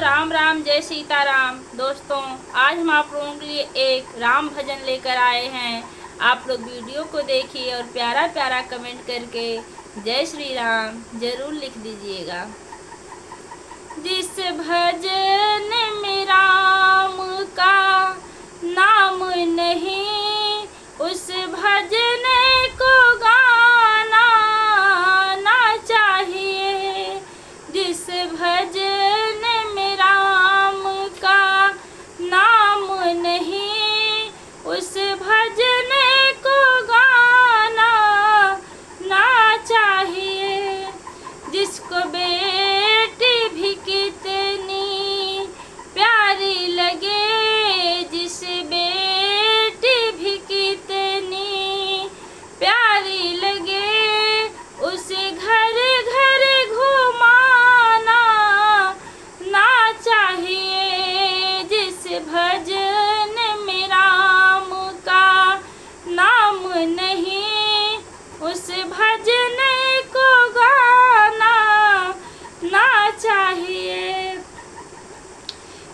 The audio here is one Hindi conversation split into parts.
राम राम, जय सीताराम। दोस्तों, आज हम आप लोगों के लिए एक राम भजन लेकर आए हैं। आप लोग वीडियो को देखिए और प्यारा प्यारा कमेंट करके जय श्री राम जरूर लिख दीजिएगा। जिस भजन में राम का नाम नहीं, उस भजन को गाना ना चाहिए। जिस भजन में राम का नाम नहीं, उस भजन को गाना ना चाहिए। जिसको बेटी भी कितनी प्यारी लगे, जिस बेटी भी कितनी प्यारी लगे, उसे घर घर घुमाना ना चाहिए। जिस भजन में राम का नाम नहीं, उस भजन को गाना ना चाहिए।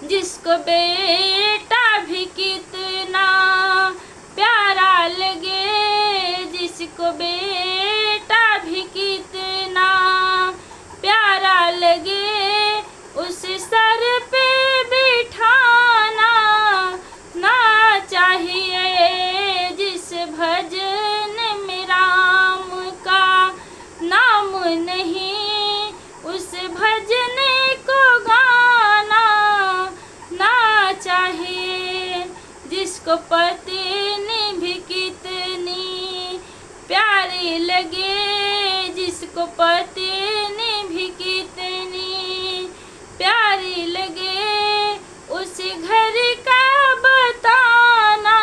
जिसको बेटा भी कितना प्यारा लगे, जिसको बेटा भी कितना प्यारा लगे, उस सर पे बिठाना ना चाहिए। जिस भजन में राम का नाम नहीं, उस भजन को गाना ना चाहिए। जिसको पत्नी भी कितनी प्यारी लगे, जिसको पत्नी भी कितनी प्यारी लगे, उस घर का बताना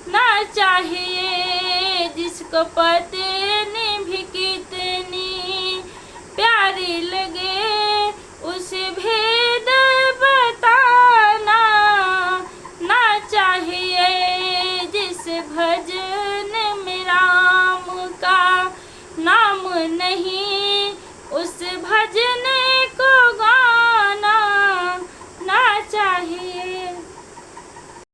ना चाहिए। जिसको पत्नी